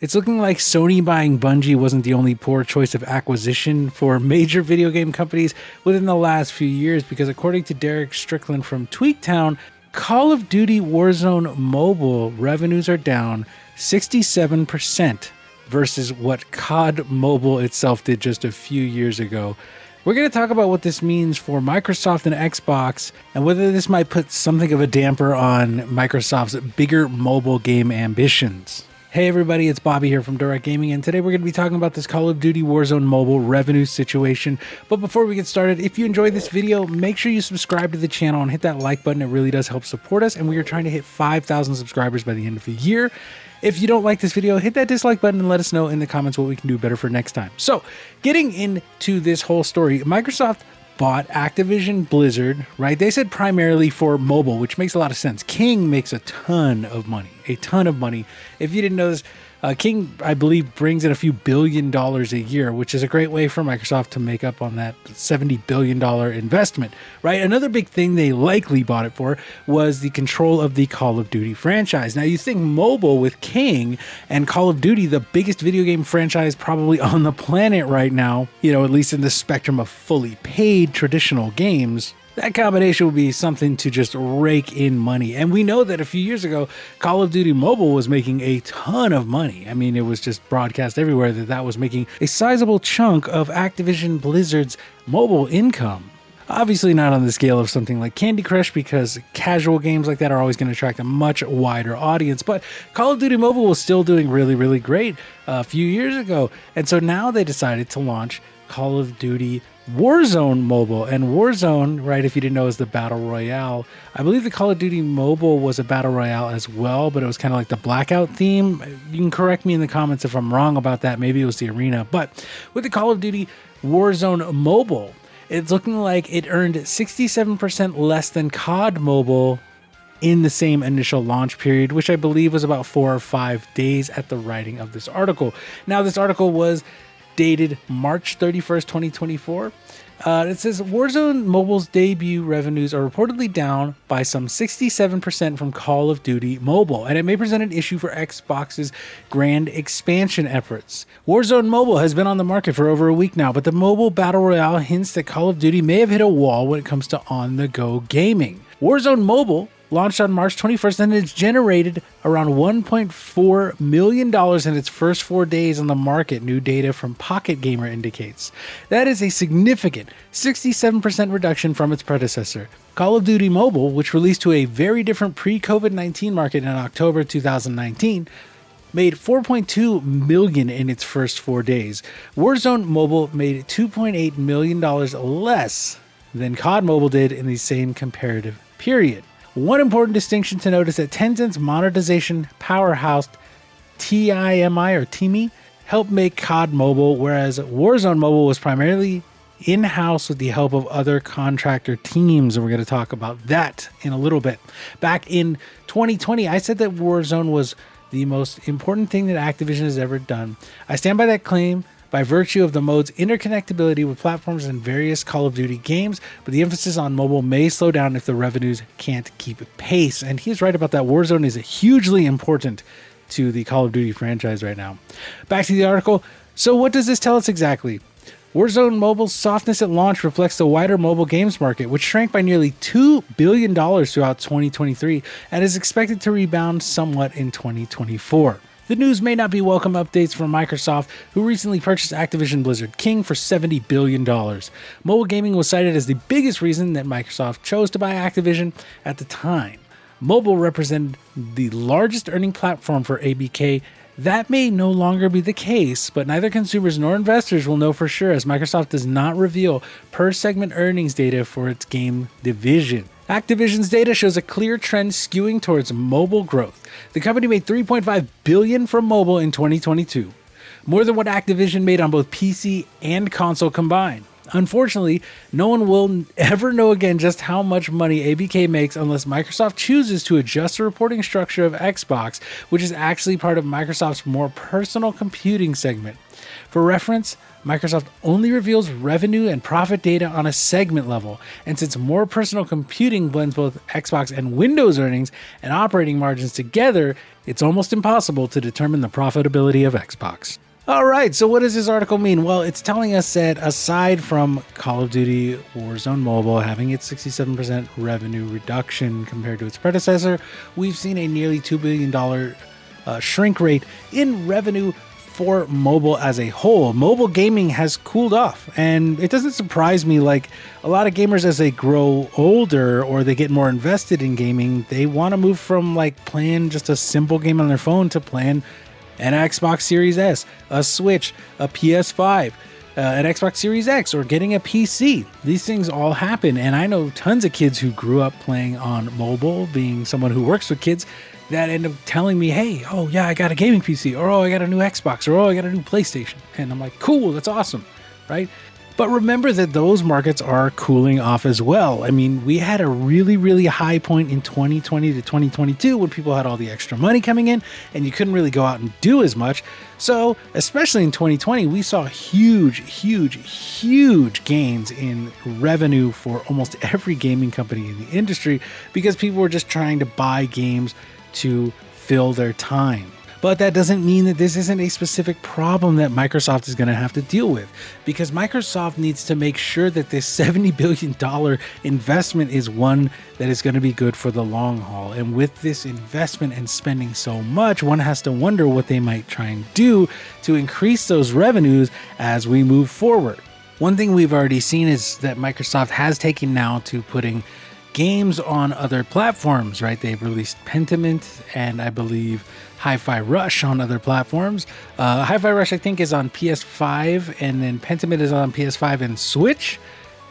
It's looking like Sony buying Bungie wasn't the only poor choice of acquisition for major video game companies within the last few years, because according to Derek Strickland from Tweaktown, Call of Duty Warzone Mobile revenues are down 67% versus what CoD Mobile itself did just a few years ago. We're going to talk about what this means for Microsoft and Xbox, and whether this might put something of a damper on Microsoft's bigger mobile game ambitions. Hey everybody, it's Bobby here from Direct Gaming, and today we're going to be talking about this Call of Duty Warzone Mobile revenue situation. But before we get started, if you enjoyed this video, make sure you subscribe to the channel and hit that like button. It really does help support us, and we are trying to hit 5,000 subscribers by the end of the year. If you don't like this video, hit that dislike button and let us know in the comments what we can do better for next time. So, getting into this whole story, Microsoft bought Activision-Blizzard, right? They said primarily for mobile, which makes a lot of sense. King makes a ton of money, If you didn't know this, King, I believe, brings in a few $1 billion a year, which is a great way for Microsoft to make up on that $70 billion investment, right? Another big thing they likely bought it for was the control of the Call of Duty franchise. Now, you think mobile with King and Call of Duty, the biggest video game franchise probably on the planet right now, at least in the spectrum of fully paid traditional games. That combination would be something to just rake in money. And we know that a few years ago, Call of Duty Mobile was making a ton of money. I mean, it was just broadcast everywhere that was making a sizable chunk of Activision-Blizzard's mobile income. Obviously not on the scale of something like Candy Crush, because casual games like that are always going to attract a much wider audience. But Call of Duty Mobile was still doing really, really great a few years ago. And so now they decided to launch Call of Duty Warzone Mobile. And Warzone, right, if you didn't know, is the Battle Royale. I believe the Call of Duty Mobile was a Battle Royale as well, but it was kind of like the Blackout theme. You can correct me in the comments if I'm wrong about that. Maybe it was the Arena. But with the Call of Duty Warzone Mobile, it's looking like it earned 67% less than CoD Mobile in the same initial launch period, which I believe was about 4 or 5 days at the writing of this article. Now, this article was dated March 31st, 2024. It says Warzone Mobile's debut revenues are reportedly down by some 67% from Call of Duty Mobile, and it may present an issue for Xbox's grand expansion efforts. Warzone Mobile has been on the market for over a week now, but the mobile battle royale hints that Call of Duty may have hit a wall when it comes to on-the-go gaming. Warzone Mobile launched on March 21st, and it's generated around $1.4 million in its first 4 days on the market, new data from Pocket Gamer indicates. That is a significant 67% reduction from its predecessor. Call of Duty Mobile, which released to a very different pre-COVID-19 market in October 2019, made $4.2 million in its first 4 days. Warzone Mobile made $2.8 million less than CoD Mobile did in the same comparative period. One important distinction to note is that Tencent's monetization powerhouse TIMI helped make CoD Mobile, whereas Warzone Mobile was primarily in-house with the help of other contractor teams, and we're going to talk about that in a little bit. Back in 2020, I said that Warzone was the most important thing that Activision has ever done. I stand by that claim by virtue of the mode's interconnectability with platforms and various Call of Duty games, but the emphasis on mobile may slow down if the revenues can't keep pace. And he's right about that. Warzone is hugely important to the Call of Duty franchise right now. Back to the article. So what does this tell us exactly? Warzone Mobile's softness at launch reflects the wider mobile games market, which shrank by nearly $2 billion throughout 2023 and is expected to rebound somewhat in 2024. The news may not be welcome updates from Microsoft, who recently purchased Activision-Blizzard King for $70 billion. Mobile gaming was cited as the biggest reason that Microsoft chose to buy Activision at the time. Mobile represented the largest earning platform for ABK. That may no longer be the case, but neither consumers nor investors will know for sure, as Microsoft does not reveal per-segment earnings data for its game division. Activision's data shows a clear trend skewing towards mobile growth. The company made $3.5 billion from mobile in 2022, more than what Activision made on both PC and console combined. Unfortunately, no one will ever know again just how much money ABK makes unless Microsoft chooses to adjust the reporting structure of Xbox, which is actually part of Microsoft's more personal computing segment. For reference, Microsoft only reveals revenue and profit data on a segment level, and since more personal computing blends both Xbox and Windows earnings and operating margins together, it's almost impossible to determine the profitability of Xbox. All right, so what does this article mean? Well, it's telling us that aside from Call of Duty Warzone Mobile having its 67% revenue reduction compared to its predecessor, we've seen a nearly $2 billion shrink rate in revenue for mobile as a whole. Mobile gaming has cooled off, and it doesn't surprise me. Like, a lot of gamers, as they grow older or they get more invested in gaming, they want to move from like playing just a simple game on their phone to playing an Xbox Series S, a Switch, a PS5, an Xbox Series X, or getting a PC. These things all happen, and I know tons of kids who grew up playing on mobile, being someone who works with kids, that end up telling me, hey, oh yeah, I got a gaming PC, or oh, I got a new Xbox, or oh, I got a new PlayStation. And I'm like, cool, that's awesome, right? But remember that those markets are cooling off as well. I mean, we had a really, really high point in 2020 to 2022 when people had all the extra money coming in and you couldn't really go out and do as much. So, especially in 2020, we saw huge gains in revenue for almost every gaming company in the industry because people were just trying to buy games to fill their time. But that doesn't mean that this isn't a specific problem that Microsoft is going to have to deal with, because Microsoft needs to make sure that this $70 billion investment is one that is going to be good for the long haul. And with this investment and spending so much, one has to wonder what they might try and do to increase those revenues as we move forward. One thing we've already seen is that Microsoft has taken now to putting games on other platforms, right? They've released Pentiment and I believe Hi-Fi Rush on other platforms. Hi-Fi Rush, I think, is on PS5, and then Pentiment is on PS5 and Switch.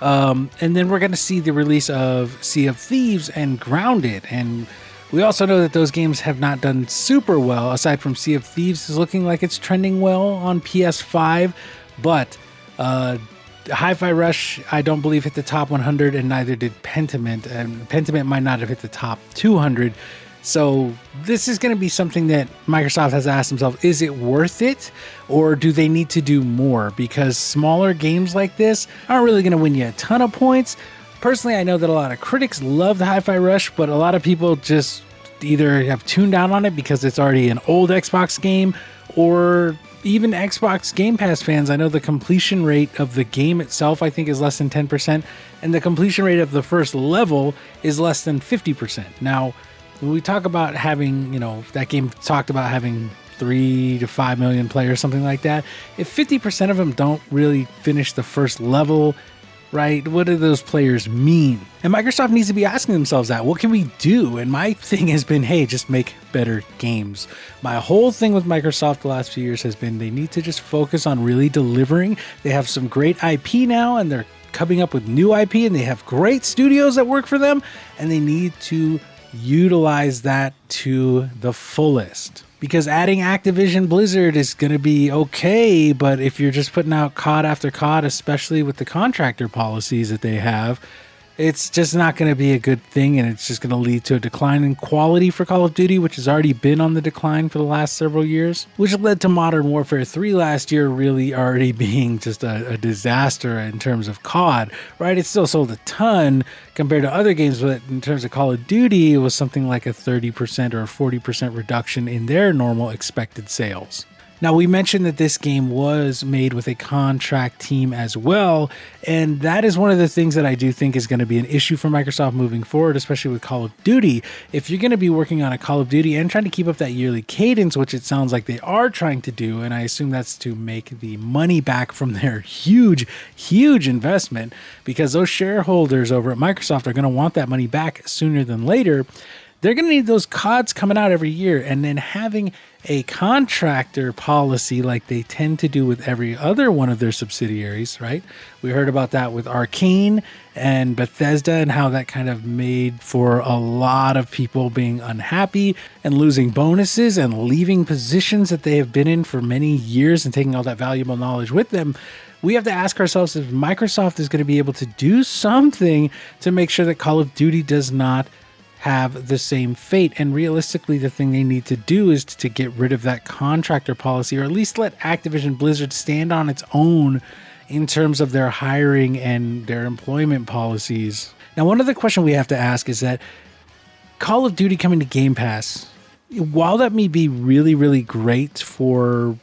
And then we're going to see the release of Sea of Thieves and Grounded. And we also know that those games have not done super well, aside from Sea of Thieves is looking like it's trending well on PS5. But Hi-Fi Rush, I don't believe, hit the top 100, and neither did Pentiment. And Pentiment might not have hit the top 200. So this is going to be something that Microsoft has asked themselves, is it worth it, or do they need to do more? Because smaller games like this aren't really going to win you a ton of points. Personally, I know that a lot of critics love the Hi-Fi Rush, but a lot of people just either have tuned out on it because it's already an old Xbox game, or even Xbox Game Pass fans. I know the completion rate of the game itself, I think, is less than 10%, and the completion rate of the first level is less than 50%. Now, when we talk about having, that game talked about having 3 to 5 million players, something like that. If 50% of them don't really finish the first level, right, what do those players mean? And Microsoft needs to be asking themselves that. What can we do? And my thing has been, hey, just make better games. My whole thing with Microsoft the last few years has been they need to just focus on really delivering. They have some great IP now, and they're coming up with new IP, and they have great studios that work for them, and they need to utilize that to the fullest, because adding Activision-Blizzard is going to be okay, but if you're just putting out CoD after CoD, especially with the contractor policies that they have, it's just not going to be a good thing, and it's just going to lead to a decline in quality for Call of Duty, which has already been on the decline for the last several years, which led to Modern Warfare 3 last year really already being just a disaster in terms of COD, right? It still sold a ton compared to other games, but in terms of Call of Duty, it was something like a 30% or a 40% reduction in their normal expected sales. Now, we mentioned that this game was made with a contract team as well, and that is one of the things that I do think is going to be an issue for Microsoft moving forward, especially with Call of Duty. If you're going to be working on a Call of Duty and trying to keep up that yearly cadence, which it sounds like they are trying to do, and I assume that's to make the money back from their huge investment, because those shareholders over at Microsoft are going to want that money back sooner than later, they're going to need those CODs coming out every year, and then having a contractor policy like they tend to do with every other one of their subsidiaries, right? We heard about that with Arcane and Bethesda and how that kind of made for a lot of people being unhappy and losing bonuses and leaving positions that they have been in for many years and taking all that valuable knowledge with them. We have to ask ourselves if Microsoft is going to be able to do something to make sure that Call of Duty does not have the same fate. And realistically, the thing they need to do is to get rid of that contractor policy, or at least let Activision-Blizzard stand on its own in terms of their hiring and their employment policies. Now, one other question we have to ask is that Call of Duty coming to Game Pass, while that may be really, really great for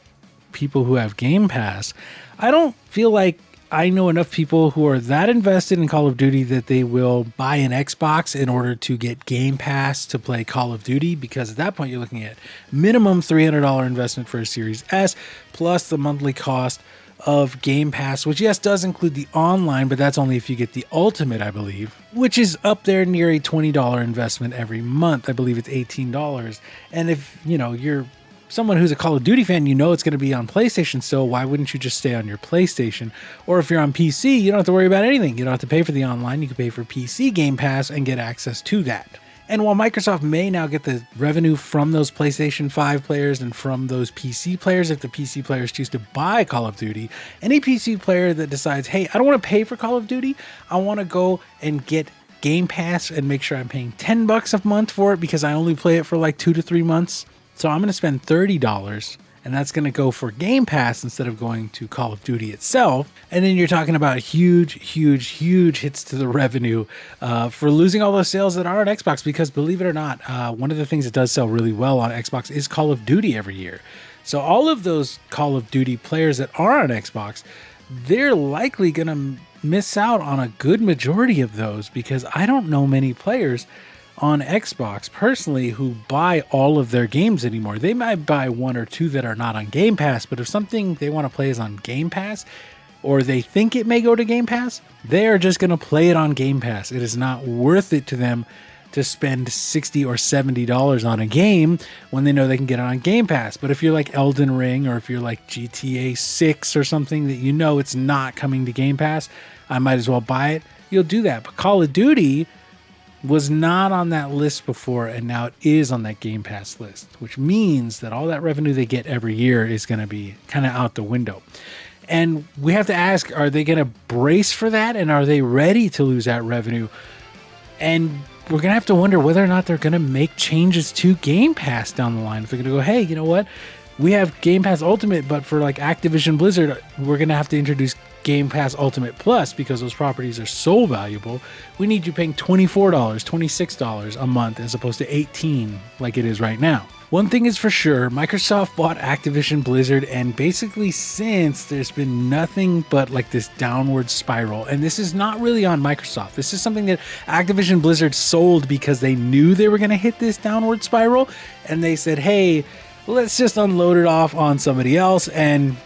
people who have Game Pass, I don't feel like I know enough people who are that invested in Call of Duty that they will buy an Xbox in order to get Game Pass to play Call of Duty, because at that point you're looking at minimum $300 investment for a Series S plus the monthly cost of Game Pass, which yes does include the online, but that's only if you get the Ultimate, I believe, which is up there near a $20 investment every month. I believe it's $18. And if you're someone who's a Call of Duty fan, you know it's going to be on PlayStation, so why wouldn't you just stay on your PlayStation? Or if you're on PC, you don't have to worry about anything. You don't have to pay for the online. You can pay for PC Game Pass and get access to that. And while Microsoft may now get the revenue from those PlayStation 5 players and from those PC players, if the PC players choose to buy Call of Duty, any PC player that decides, hey, I don't want to pay for Call of Duty, I want to go and get Game Pass and make sure I'm paying $10 a month for it because I only play it for like 2 to 3 months. So I'm going to spend $30, and that's going to go for Game Pass instead of going to Call of Duty itself. And then you're talking about huge hits to the revenue for losing all those sales that are on Xbox, because believe it or not, one of the things that does sell really well on Xbox is Call of Duty every year. So all of those Call of Duty players that are on Xbox, they're likely going to miss out on a good majority of those, because I don't know many players on Xbox personally who buy all of their games anymore. They might buy 1 or 2 that are not on Game Pass, but if something they want to play is on Game Pass, or they think it may go to Game Pass, they are just going to play it on Game Pass. It is not worth it to them to spend $60 or $70 on a game when they know they can get it on Game Pass. But if you're like Elden Ring, or if you're like GTA 6 or something that you know it's not coming to Game Pass, I might as well buy it, you'll do that. But Call of Duty was not on that list before, and now it is on that Game Pass list, which means that all that revenue they get every year is going to be kind of out the window. And we have to ask, are they going to brace for that, and are they ready to lose that revenue? And we're going to have to wonder whether or not they're going to make changes to Game Pass down the line. If they're going to go, hey, you know what? We have Game Pass Ultimate, but for like Activision-Blizzard, we're going to have to introduce Game Pass Ultimate Plus because those properties are so valuable. We need you paying $24, $26 a month as opposed to $18 like it is right now. One thing is for sure, Microsoft bought Activision-Blizzard, and basically since, there's been nothing but like this downward spiral. And this is not really on Microsoft. This is something that Activision-Blizzard sold because they knew they were going to hit this downward spiral, and they said, hey, let's just unload it off on somebody else. And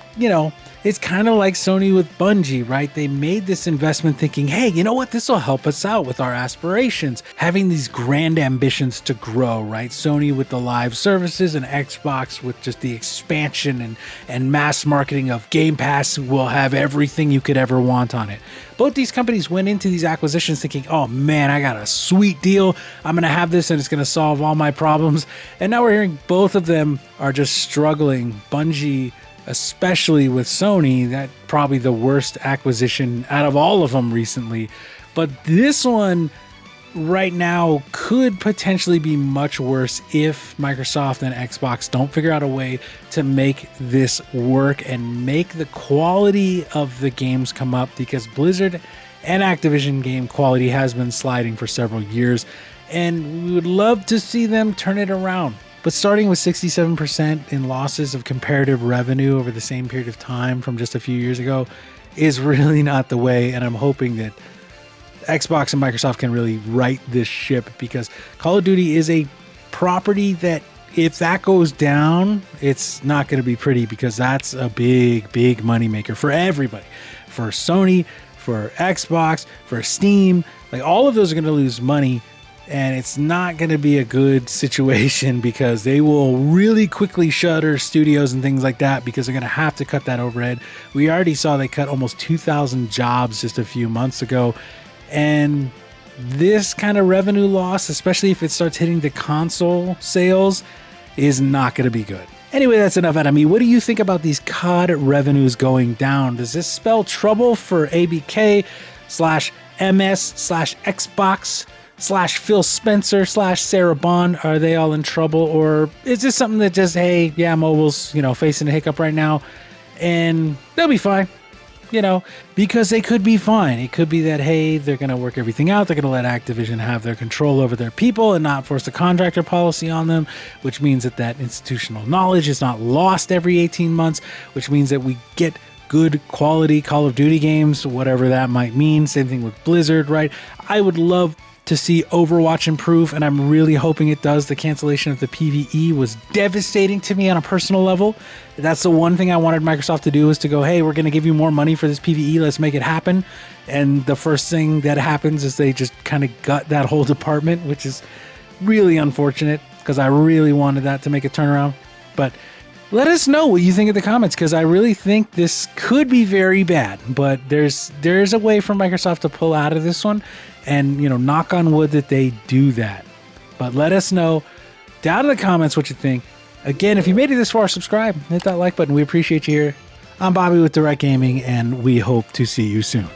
it's kind of like Sony with Bungie, right? They made this investment thinking, hey, you know what? This will help us out with our aspirations, having these grand ambitions to grow, right? Sony with the live services, and Xbox with just the expansion and mass marketing of Game Pass will have everything you could ever want on it. Both these companies went into these acquisitions thinking, oh man, I got a sweet deal. I'm going to have this and it's going to solve all my problems. And now we're hearing both of them are just struggling. Bungie, especially with Sony, that probably the worst acquisition out of all of them recently. But this one right now could potentially be much worse if Microsoft and Xbox don't figure out a way to make this work and make the quality of the games come up, because Blizzard and Activision game quality has been sliding for several years, and we would love to see them turn it around. But starting with 67% in losses of comparative revenue over the same period of time from just a few years ago is really not the way. And I'm hoping that Xbox and Microsoft can really right this ship, because Call of Duty is a property that if that goes down, it's not going to be pretty, because that's a big moneymaker for everybody. For Sony, for Xbox, for Steam, like all of those are going to lose money. And it's not going to be a good situation because they will really quickly shutter studios and things like that because they're going to have to cut that overhead. We already saw they cut almost 2,000 jobs just a few months ago. And this kind of revenue loss, especially if it starts hitting the console sales, is not going to be good. Anyway, that's enough out of me. What do you think about these COD revenues going down? Does this spell trouble for ABK / MS / Xbox / Phil Spencer / Sarah Bond? Are they all in trouble? Or is this something that just, hey, yeah, mobile's, facing a hiccup right now and they'll be fine, because they could be fine. It could be that, hey, they're going to work everything out. They're going to let Activision have their control over their people and not force the contractor policy on them, which means that institutional knowledge is not lost every 18 months, which means that we get good quality Call of Duty games, whatever that might mean. Same thing with Blizzard, right? I would love to see Overwatch improve, and I'm really hoping it does. The cancellation of the PvE was devastating to me on a personal level. That's the one thing I wanted Microsoft to do, is to go, hey, we're going to give you more money for this PvE, let's make it happen. And the first thing that happens is they just kind of gut that whole department, which is really unfortunate because I really wanted that to make a turnaround. But let us know what you think in the comments, because I really think this could be very bad. But there's a way for Microsoft to pull out of this one, and knock on wood that they do that. But let us know down in the comments what you think. Again, if you made it this far, subscribe, hit that like button. We appreciate you here. I'm Bobby with Direct Gaming, and we hope to see you soon.